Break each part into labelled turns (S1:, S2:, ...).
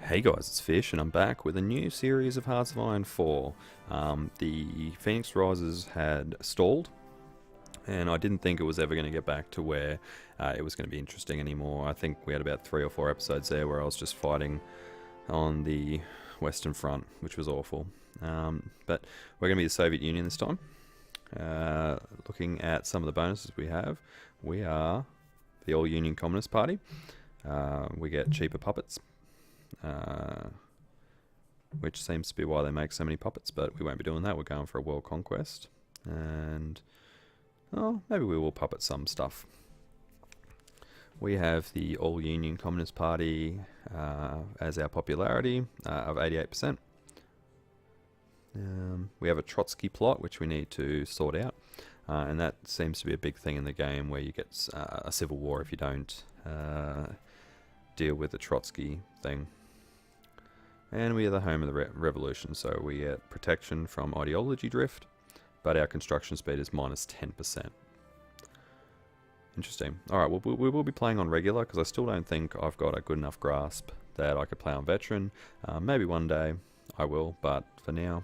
S1: Hey guys, it's Fish, and I'm back with a new series of Hearts of Iron 4. The Phoenix Risers had stalled, and I didn't think it was ever going to get back to where it was going to be interesting anymore. I think we had about 3 or 4 episodes there where I was just fighting on the Western Front, which was awful. But we're going to be the Soviet Union this time. Looking at some of the bonuses we are the All-Union Communist Party. We get cheaper puppets. Which seems to be why they make so many puppets, but we won't be doing that. We're going for a world conquest, and maybe we will puppet some stuff. We have the All-Union Communist Party as our popularity of 88%. We have a Trotsky plot, which we need to sort out, and that seems to be a big thing in the game, where you get a civil war if you don't deal with the Trotsky thing. And we are the home of the revolution, so we get protection from ideology drift, but our construction speed is minus 10%. Interesting. Alright, we will be playing on regular, because I still don't think I've got a good enough grasp that I could play on veteran. Maybe one day I will, but for now,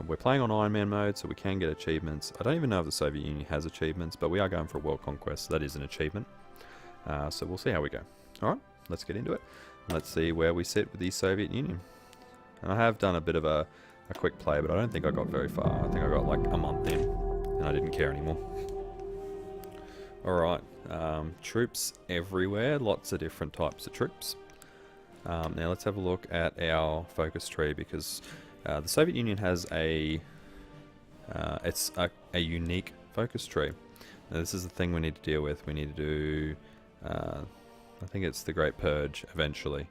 S1: we're playing on Iron Man mode, so we can get achievements. I don't even know if the Soviet Union has achievements, but we are going for a world conquest, so that is an achievement. So we'll see how we go. Alright, let's get into it. Let's see where we sit with the Soviet Union. And I have done a bit of a quick play, but I don't think I got very far. I think I got like a month in, and I didn't care anymore. Alright, troops everywhere, lots of different types of troops. Now let's have a look at our focus tree, because the Soviet Union has it's a unique focus tree. Now this is the thing we need to deal with. We need to do... I think it's the Great Purge eventually.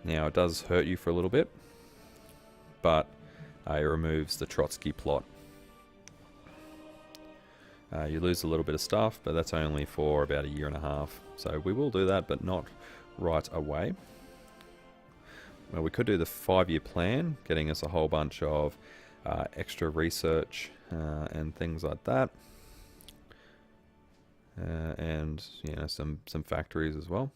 S1: Now it does hurt you for a little bit, but it removes the Trotsky plot. You lose a little bit of stuff, but that's only for about a year and a half. So we will do that, but not right away. Well, we could do the 5-year plan, getting us a whole bunch of extra research and things like that. And some factories as well.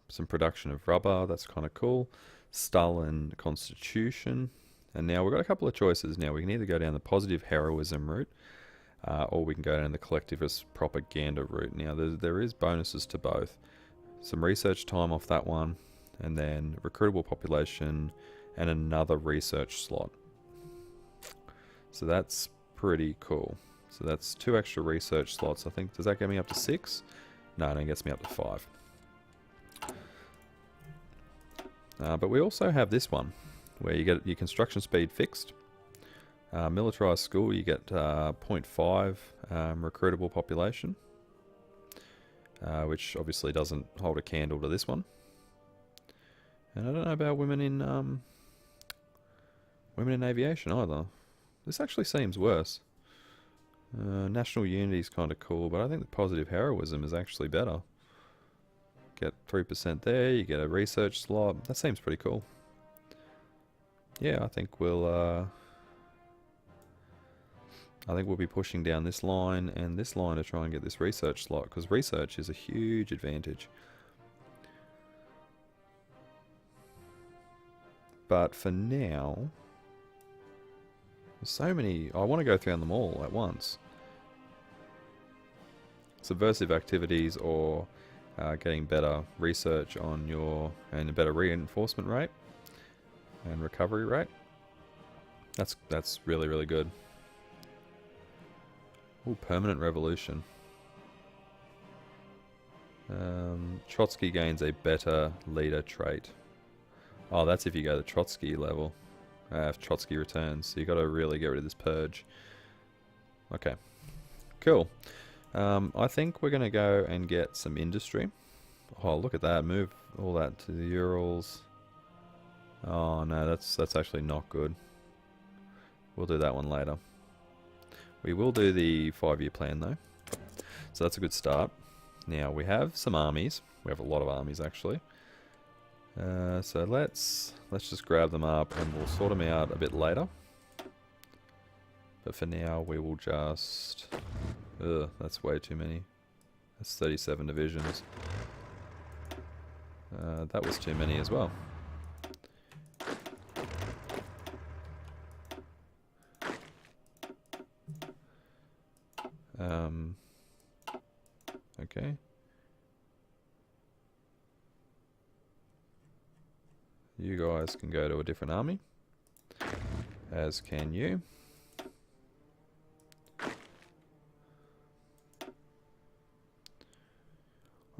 S1: Some production of rubber, that's kind of cool. Stalin Constitution. And now we've got a couple of choices. Now we can either go down the positive heroism route, or we can go down the collectivist propaganda route. Now there is bonuses to both. Some research time off that one, and then recruitable population and another research slot. So that's pretty cool. So that's 2 extra research slots. I think, does that get me up to 6? No, it only gets me up to 5. But we also have this one, where you get your construction speed fixed. Militarized school, you get 0.5 recruitable population, which obviously doesn't hold a candle to this one. And I don't know about women in aviation either. This actually seems worse. National unity is kind of cool, but I think the positive heroism is actually better. Get 3% there, you get a research slot. That seems pretty cool. Yeah, I think we'll be pushing down this line and this line to try and get this research slot, because research is a huge advantage. But for now, there's so many. I want to go through them all at once. Subversive activities, or getting better research on and a better reinforcement rate and recovery rate. That's really, really good. Ooh, permanent revolution. Trotsky gains a better leader trait. Oh, that's if you go to Trotsky level. If Trotsky returns, so you got to really get rid of this purge. Okay, cool. I think we're going to go and get some industry. Oh, look at that! Move all that to the Urals. Oh no, that's actually not good. We'll do that one later. We will do the 5-year plan though, so that's a good start. Now we have some armies. We have a lot of armies actually. So let's just grab them up and we'll sort them out a bit later. But for now we will just... Ugh, that's way too many. That's 37 divisions. That was too many as well. Okay. You guys can go to a different army, as can you.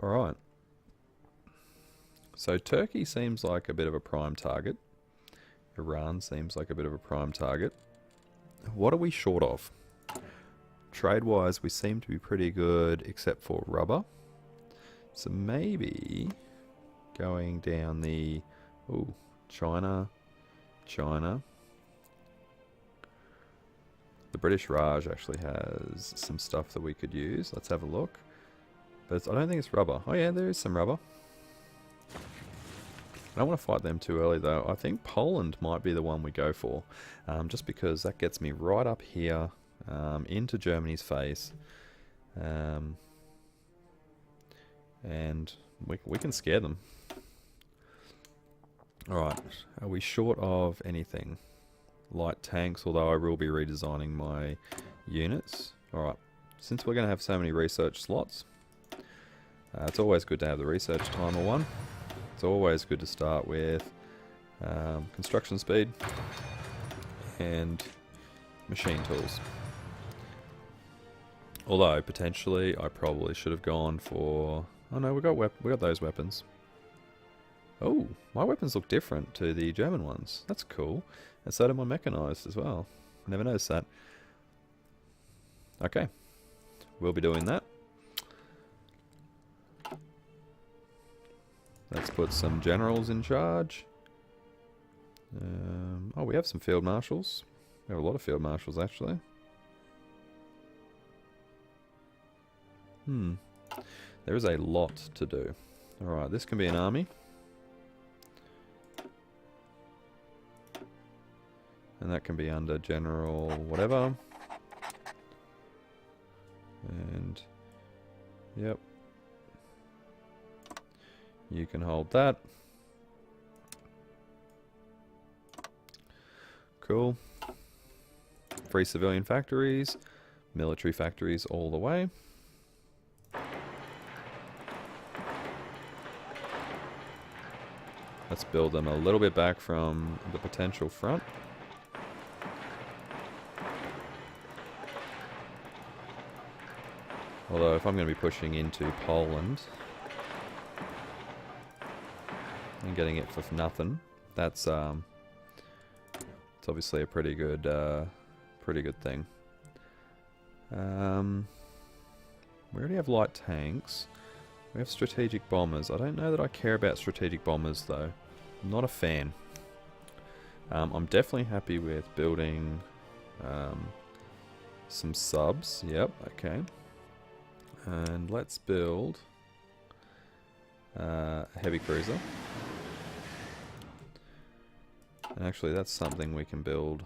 S1: Alright. So Turkey seems like a bit of a prime target. Iran seems like a bit of a prime target. What are we short of? Trade-wise, we seem to be pretty good, except for rubber. So maybe going down the... Ooh, China. The British Raj actually has some stuff that we could use. Let's have a look. But I don't think it's rubber. Oh yeah, there is some rubber. I don't want to fight them too early though. I think Poland might be the one we go for. Just because that gets me right up here into Germany's face. And we can scare them. Alright, are we short of anything? Light tanks, although I will be redesigning my units. Alright, since we're going to have so many research slots, it's always good to have the research timer one. It's always good to start with construction speed and machine tools. Although, potentially, I probably should have gone for... Oh no, we got those weapons. Oh, my weapons look different to the German ones. That's cool. And so do my mechanized as well. Never noticed that. Okay. We'll be doing that. Let's put some generals in charge. Oh, we have some field marshals. We have a lot of field marshals, actually. There is a lot to do. Alright, this can be an army. And that can be under general whatever. And, yep. You can hold that. Cool. Free civilian factories. Military factories all the way. Let's build them a little bit back from the potential front. Although if I'm going to be pushing into Poland and getting it for nothing, that's it's obviously a pretty good thing. We already have light tanks. We have strategic bombers. I don't know that I care about strategic bombers though. I'm not a fan. I'm definitely happy with building some subs. Yep, okay. And let's build a heavy cruiser. And actually that's something we can build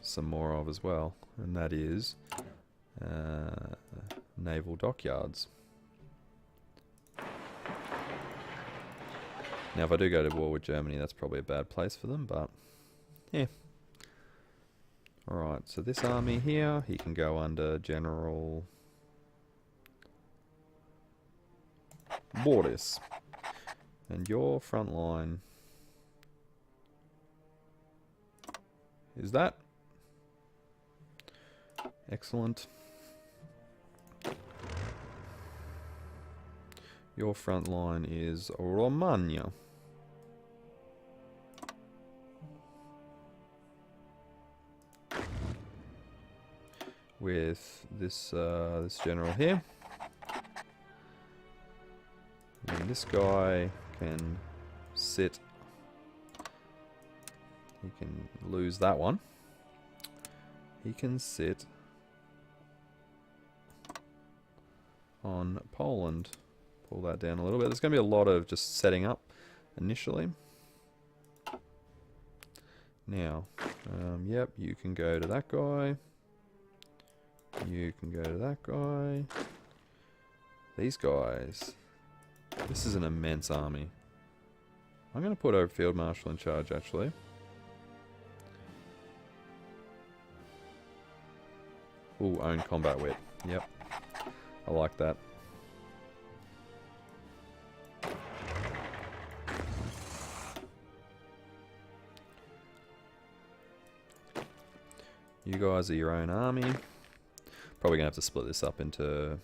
S1: some more of as well. And that is naval dockyards. Now if I do go to war with Germany, that's probably a bad place for them, but yeah. Alright, so this army here, he can go under General Boris. And your front line is that. Excellent. Your front line is Romania. With this this general here. And this guy can sit. He can lose that one. He can sit on Poland. Pull that down a little bit. There's going to be a lot of just setting up initially. Now, yep, you can go to that guy. You can go to that guy. These guys. This is an immense army. I'm going to put a field marshal in charge, actually. Ooh, own combat wit. Yep. I like that. You guys are your own army. Probably going to have to split this up into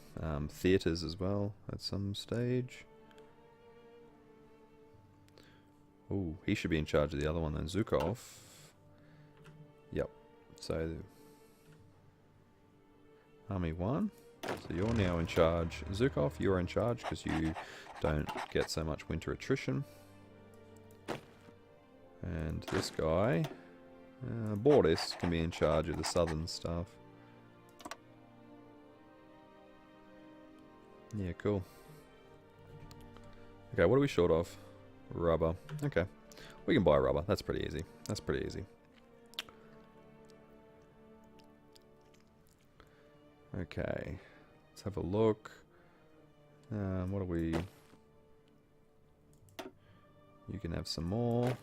S1: theatres as well at some stage. Ooh, he should be in charge of the other one then. Zukov. Yep. So, Army 1. So you're now in charge. Zukov, you're in charge because you don't get so much winter attrition. And this guy, Bordis, can be in charge of the southern stuff. Yeah, cool. Okay, what are we short of? Rubber. Okay. We can buy rubber. That's pretty easy. That's pretty easy. Okay. Let's have a look. What are we... You can have some more.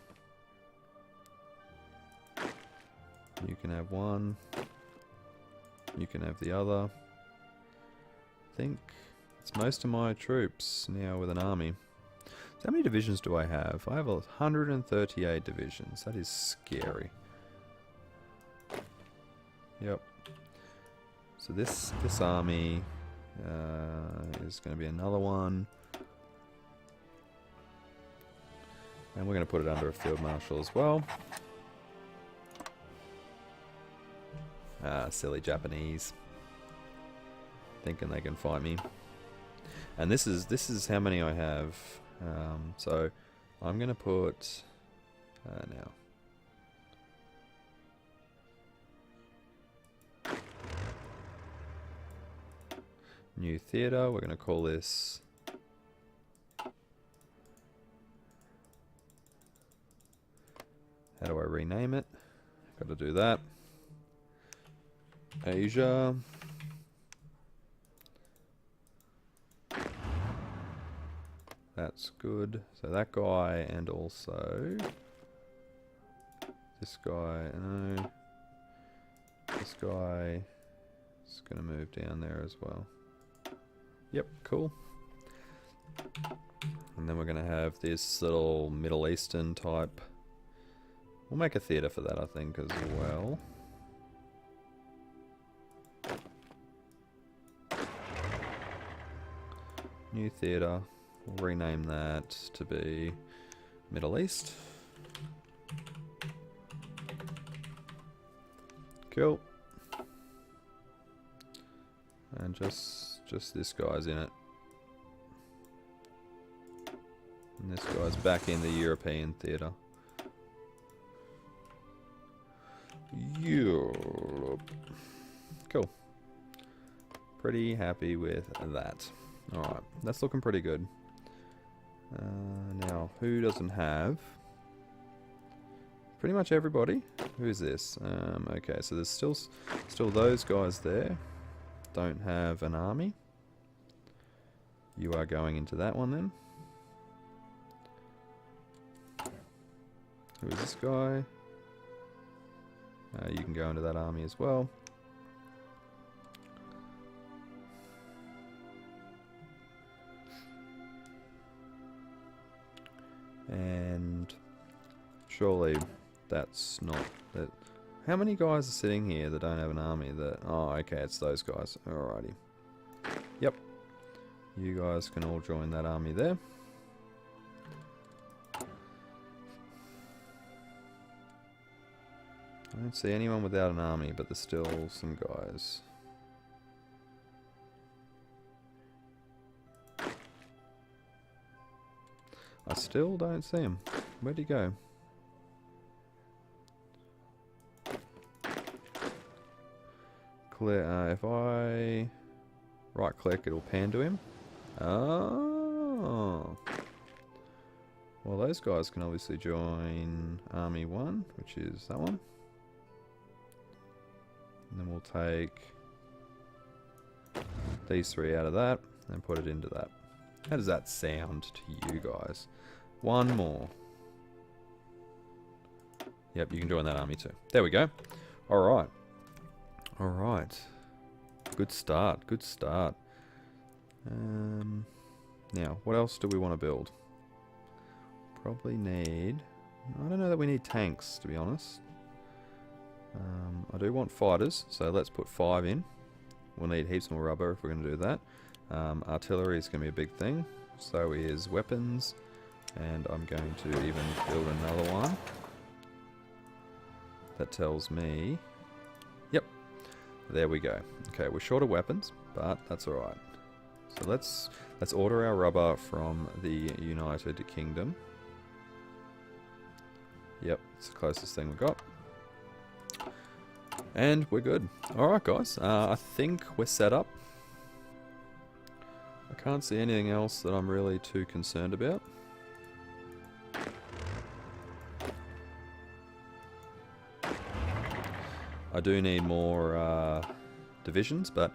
S1: You can have one. You can have the other. I think it's most of my troops now with an army. So how many divisions do I have? I have 138 divisions. That is scary. Yep. So this army is going to be another one. And we're going to put it under a field marshal as well. Ah, silly Japanese. Thinking they can fight me. And this is how many I have. So I'm going to put now. New theatre. We're going to call this. How do I rename it? Got to do that. Asia. That's good. So that guy and also this guy. No. This guy is going to move down there as well. Yep, cool. And then we're going to have this little Middle Eastern type. We'll make a theatre for that, I think, as well. New theatre. We'll rename that to be Middle East. Cool. And just this guy's in it. And this guy's back in the European theatre. Europe. Cool. Pretty happy with that. Alright, that's looking pretty good. Now, who doesn't have? Pretty much everybody. Who is this? Okay, so there's still those guys there. Don't have an army. You are going into that one then. Who is this guy? You can go into that army as well. And surely that's not that. How many guys are sitting here that don't have an army? That oh, okay, it's those guys. Alrighty. Yep. You guys can all join that army there. I don't see anyone without an army, but there's still some guys. I still don't see him. Where'd he go? Clear. If I right click, it'll pan to him. Oh. Well, those guys can obviously join Army 1, which is that one. And then we'll take these three out of that and put it into that. How does that sound to you guys? One more. Yep, you can join that army too. There we go. Alright. Alright. Good start. Good start. Now, what else do we want to build? Probably need... I don't know that we need tanks, to be honest. I do want fighters, so let's put 5 in. We'll need heaps more rubber if we're going to do that. Artillery is going to be a big thing. So is weapons. And I'm going to even build another one. That tells me... Yep. There we go. Okay, we're short of weapons, but that's alright. So let's order our rubber from the United Kingdom. Yep, it's the closest thing we've got. And we're good. Alright guys, I think we're set up. I can't see anything else that I'm really too concerned about. I do need more divisions, but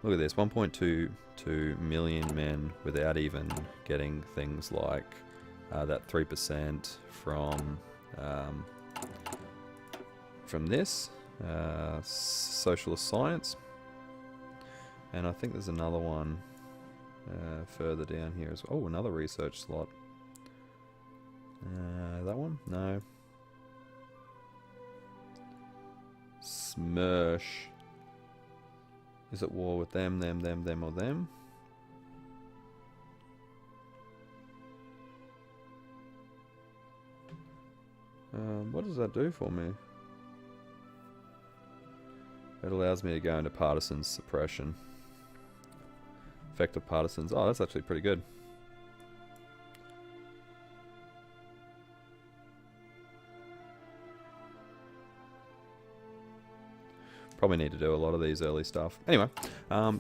S1: look at this, 1.22 million men without even getting things like that 3% from this socialist science, and I think there's another one further down here as well. Oh, another research slot. That one? No. Smersh. Is it war with them, or them? What does that do for me? It allows me to go into partisan suppression. Effective partisans. Oh, that's actually pretty good. Probably need to do a lot of these early stuff. Anyway,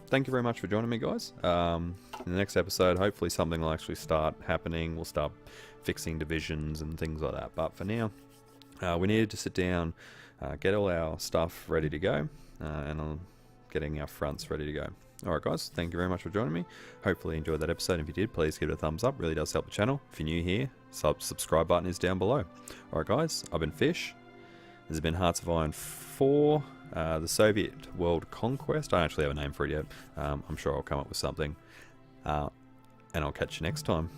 S1: thank you very much for joining me, guys. In the next episode, hopefully something will actually start happening. We'll start fixing divisions and things like that. But for now, we needed to sit down, get all our stuff ready to go, and getting our fronts ready to go. Alright guys, thank you very much for joining me. Hopefully you enjoyed that episode. If you did, please give it a thumbs up. Really does help the channel. If you're new here, subscribe button is down below. Alright guys, I've been Fish. This has been Hearts of Iron 4, the Soviet World Conquest. I don't actually have a name for it yet. I'm sure I'll come up with something. And I'll catch you next time.